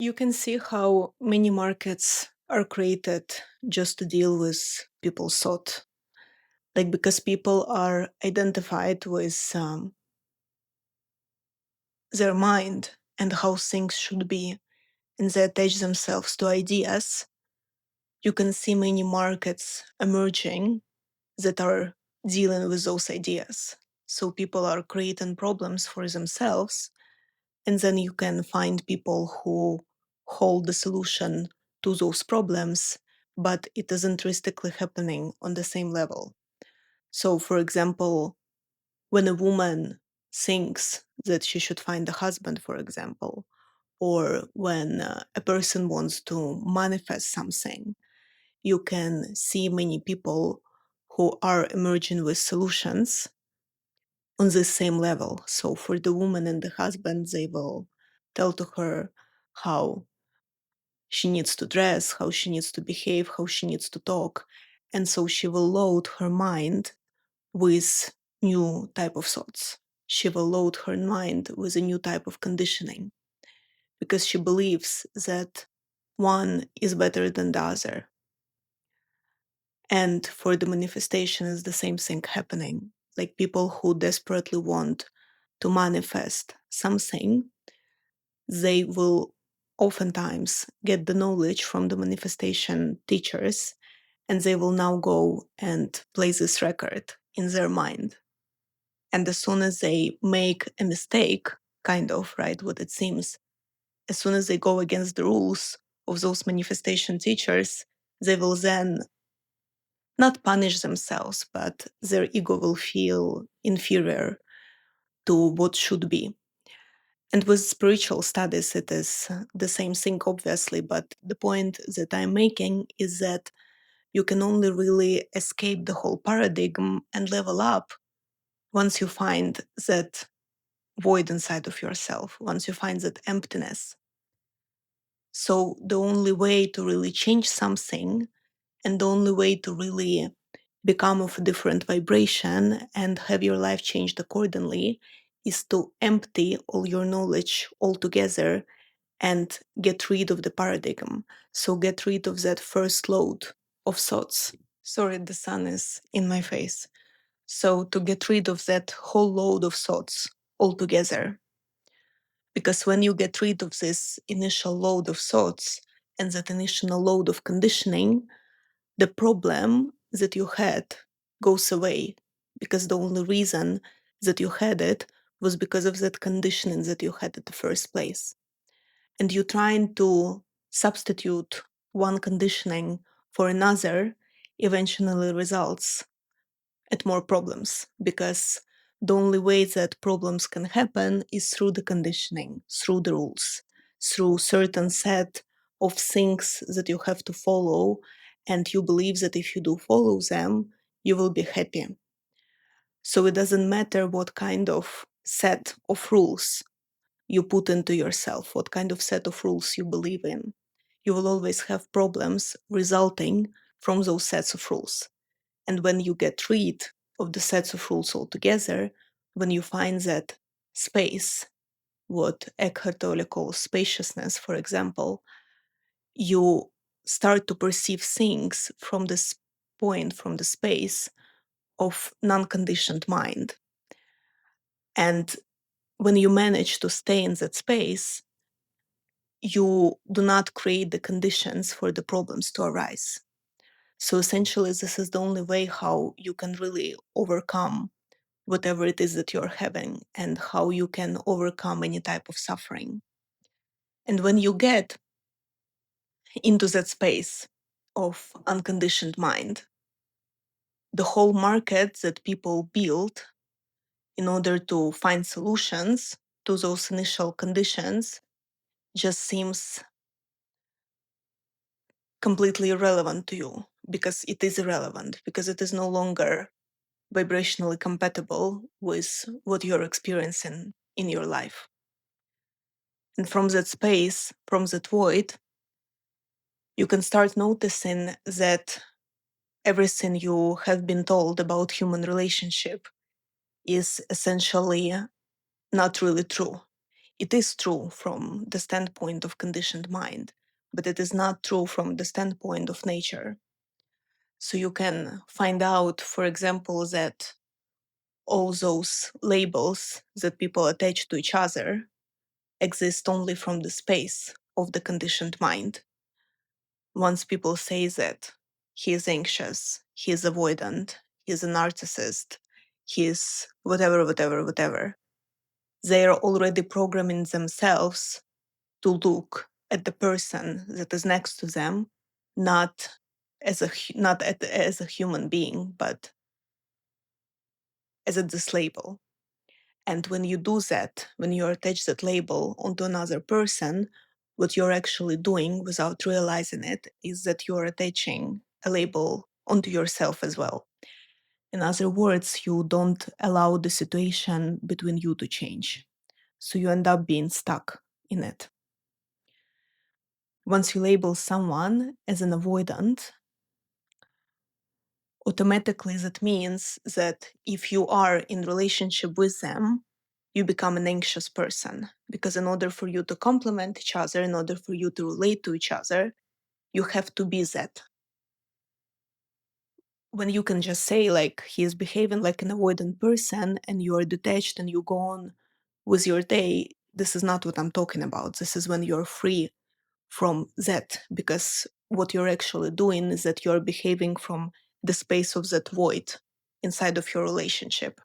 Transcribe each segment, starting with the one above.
You can see how many markets are created just to deal with people's thought. Like, because people are identified with their mind and how things should be, and they attach themselves to ideas, you can see many markets emerging that are dealing with those ideas. So people are creating problems for themselves, and then you can find people who hold the solution to those problems, but it isn't realistically happening on the same level. So, for example, when a woman thinks that she should find a husband, for example, or when a person wants to manifest something, you can see many people who are emerging with solutions on the same level. So for the woman and the husband, they will tell to her how she needs to dress, how she needs to behave, how she needs to talk. And so she will load her mind with new type of thoughts. She will load her mind with a new type of conditioning because she believes that one is better than the other. And for the manifestation, is the same thing happening. Like people who desperately want to manifest something, they will oftentimes get the knowledge from the manifestation teachers, and they will now go and play this record in their mind. And as soon as they make a mistake, kind of, right, what it seems, as soon as they go against the rules of those manifestation teachers, they will then not punish themselves, but their ego will feel inferior to what should be. And with spiritual studies, it is the same thing, obviously. But the point that I'm making is that you can only really escape the whole paradigm and level up once you find that void inside of yourself, once you find that emptiness. So the only way to really change something and the only way to really become of a different vibration and have your life changed accordingly is to empty all your knowledge altogether and get rid of the paradigm. So get rid of that first load of thoughts. Sorry, the sun is in my face. So to get rid of that whole load of thoughts altogether. Because when you get rid of this initial load of thoughts and that initial load of conditioning, the problem that you had goes away, because the only reason that you had it was because of that conditioning that you had in the first place. And you trying to substitute one conditioning for another eventually results at more problems, because the only way that problems can happen is through the conditioning, through the rules, through certain set of things that you have to follow, and you believe that if you do follow them, you will be happy. So it doesn't matter what kind of set of rules you put into yourself, what kind of set of rules you believe in. You will always have problems resulting from those sets of rules. And when you get rid of the sets of rules altogether, when you find that space, what Eckhart Tolle calls spaciousness, for example, you start to perceive things from this point, from the space of non conditioned mind. And when you manage to stay in that space, you do not create the conditions for the problems to arise. So essentially, this is the only way how you can really overcome whatever it is that you're having and how you can overcome any type of suffering. And when you get into that space of unconditioned mind, the whole market that people build in order to find solutions to those initial conditions just seems completely irrelevant to you, because it is irrelevant, because it is no longer vibrationally compatible with what you're experiencing in your life. And from that space, from that void, you can start noticing that everything you have been told about human relationship is essentially not really true. It is true from the standpoint of conditioned mind, but it is not true from the standpoint of nature. So you can find out, for example, that all those labels that people attach to each other exist only from the space of the conditioned mind. Once people say that he is anxious, he is avoidant, he is a narcissist, he is whatever, whatever, whatever, they are already programming themselves to look at the person that is next to them, not as a human being, but as a this label. And when you do that, when you attach that label onto another person, what you're actually doing without realizing it is that you're attaching a label onto yourself as well. In other words, you don't allow the situation between you to change. So you end up being stuck in it. Once you label someone as an avoidant, automatically that means that if you are in relationship with them, you become an anxious person, because in order for you to complement each other, in order for you to relate to each other, you have to be that. When you can just say like he is behaving like an avoidant person and you are detached and you go on with your day, this is not what I'm talking about. This is when you're free from that, because what you're actually doing is that you're behaving from the space of that void inside of your relationship.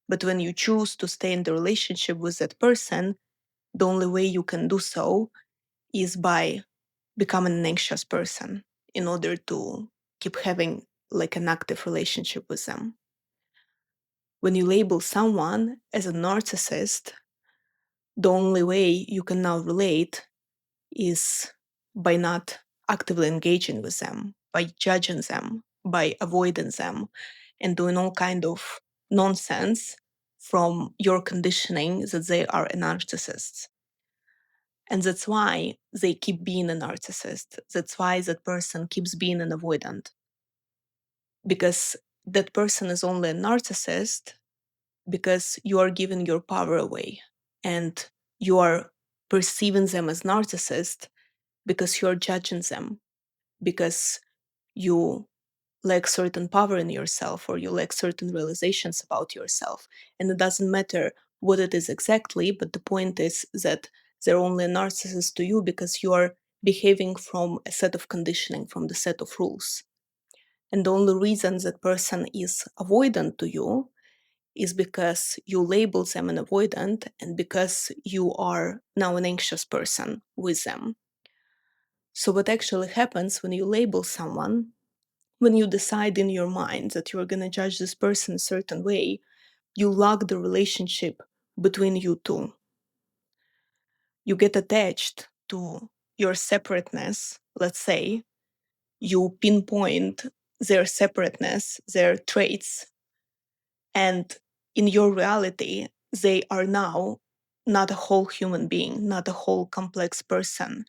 But when you choose to stay in the relationship with that person, the only way you can do so is by becoming an anxious person in order to keep having like an active relationship with them. When you label someone as a narcissist, the only way you can now relate is by not actively engaging with them, by judging them, by avoiding them, and doing all kind of nonsense from your conditioning that they are a narcissist. And that's why they keep being a narcissist. That's why that person keeps being an avoidant. Because that person is only a narcissist because you are giving your power away and you are perceiving them as narcissist because you're judging them, because you lack certain power in yourself or you lack certain realizations about yourself. And it doesn't matter what it is exactly, but the point is that they're only a narcissist to you because you are behaving from a set of conditioning, from the set of rules. And the only reason that person is avoidant to you is because you label them an avoidant and because you are now an anxious person with them. So, what actually happens when you label someone, when you decide in your mind that you're going to judge this person a certain way, you lock the relationship between you two. You get attached to your separateness, let's say, you pinpoint their separateness, their traits, and in your reality, they are now not a whole human being, not a whole complex person,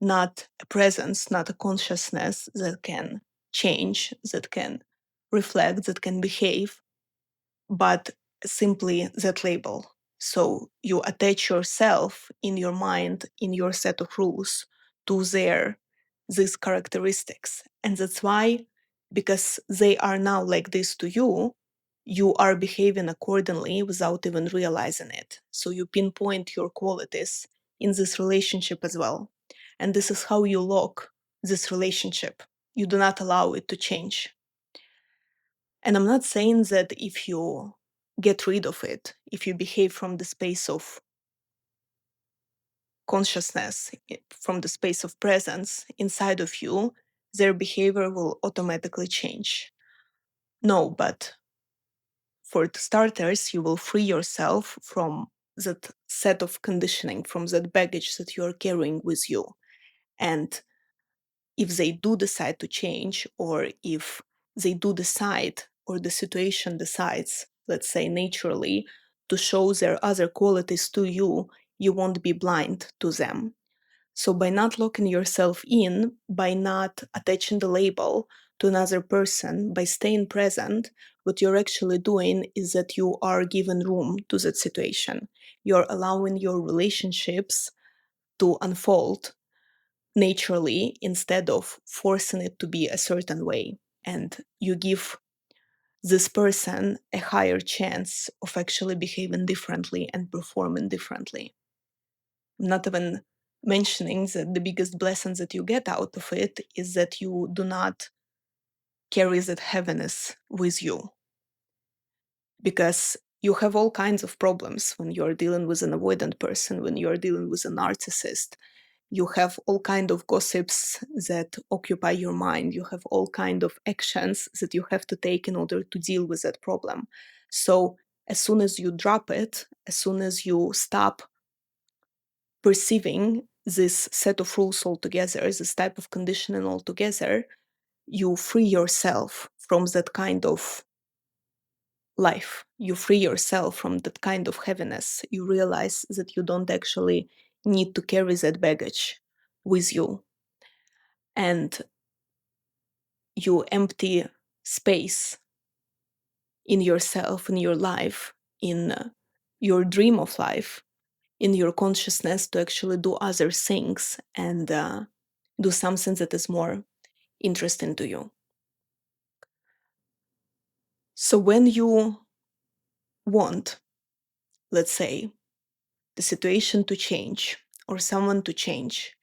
not a presence, not a consciousness that can change, that can reflect, that can behave, but simply that label. So you attach yourself in your mind, in your set of rules to these characteristics. And that's why, because they are now like this to you, you are behaving accordingly without even realizing it. So you pinpoint your qualities in this relationship as well. And this is how you lock this relationship. You do not allow it to change. And I'm not saying that if you get rid of it, if you behave from the space of consciousness, from the space of presence inside of you, their behavior will automatically change. No, but for the starters, you will free yourself from that set of conditioning, from that baggage that you're carrying with you. And if they do decide to change, or if they do decide, or the situation decides, let's say naturally, to show their other qualities to you, you won't be blind to them. So by not locking yourself in, by not attaching the label to another person by staying present, what you're actually doing is that you are giving room to that situation. You're allowing your relationships to unfold naturally instead of forcing it to be a certain way. And you give this person a higher chance of actually behaving differently and performing differently. Not even mentioning that the biggest blessings that you get out of it is that you do not carry that heaviness with you, because you have all kinds of problems when you're dealing with an avoidant person, when you're dealing with a narcissist. You have all kind of gossips that occupy your mind. You have all kind of actions that you have to take in order to deal with that problem. So as soon as you drop it, as soon as you stop perceiving this set of rules altogether, this type of conditioning altogether, you free yourself from that kind of life. You free yourself from that kind of heaviness. You realize that you don't actually need to carry that baggage with you. And you empty space in yourself, in your life, in your dream of life, in your consciousness to actually do other things and do something that is more interesting to you. So when you want, let's say, the situation to change or someone to change,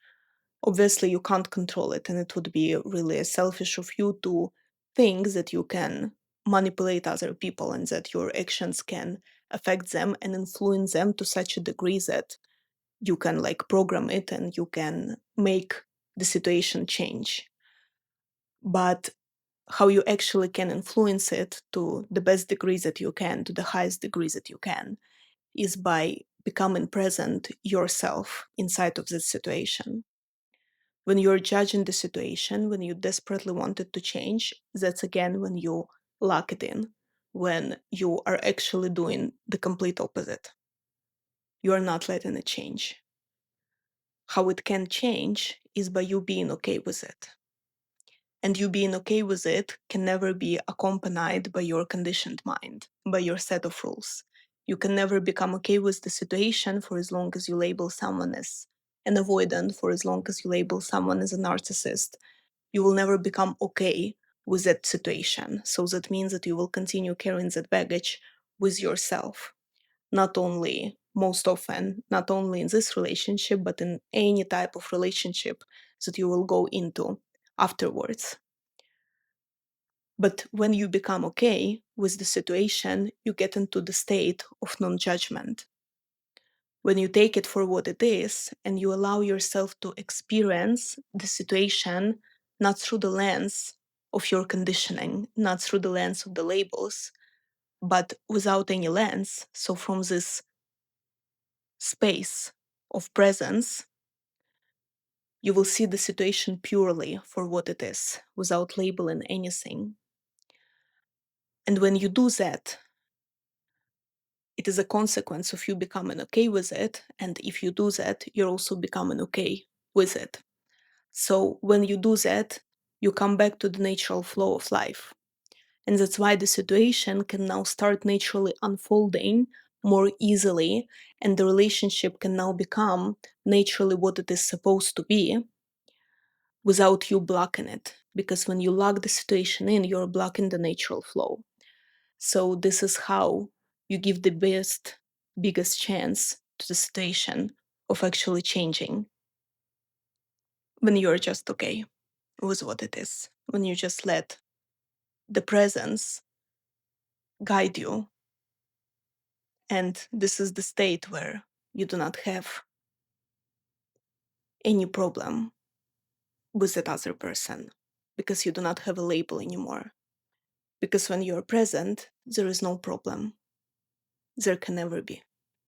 obviously you can't control it, and it would be really selfish of you to think that you can manipulate other people and that your actions can affect them and influence them to such a degree that you can like program it and you can make the situation change. But how you actually can influence it to the best degree that you can, to the highest degree that you can, is by becoming present yourself inside of this situation. When you're judging the situation, when you desperately want it to change, that's again when you lock it in, when you are actually doing the complete opposite. You are not letting it change. How it can change is by you being okay with it. And you being okay with it can never be accompanied by your conditioned mind, by your set of rules. You can never become okay with the situation for as long as you label someone as an avoidant, for as long as you label someone as a narcissist. You will never become okay with that situation. So that means that you will continue carrying that baggage with yourself. Not only, most often, not only in this relationship, but in any type of relationship that you will go into afterwards. But when you become okay with the situation, you get into the state of non judgment. When you take it for what it is and you allow yourself to experience the situation not through the lens of your conditioning, not through the lens of the labels, but without any lens. So from this space of presence, you will see the situation purely for what it is, without labeling anything. And when you do that, it is a consequence of you becoming okay with it. And if you do that, you're also becoming okay with it. So when you do that, you come back to the natural flow of life. And that's why the situation can now start naturally unfolding more easily, and the relationship can now become naturally what it is supposed to be without you blocking it. Because when you lock the situation in, you're blocking the natural flow. So this is how you give the biggest chance to the situation of actually changing, when you're just okay with what it is, when you just let the presence guide you. And this is the state where you do not have any problem with that other person, because you do not have a label anymore. Because when you're present, there is no problem. There can never be.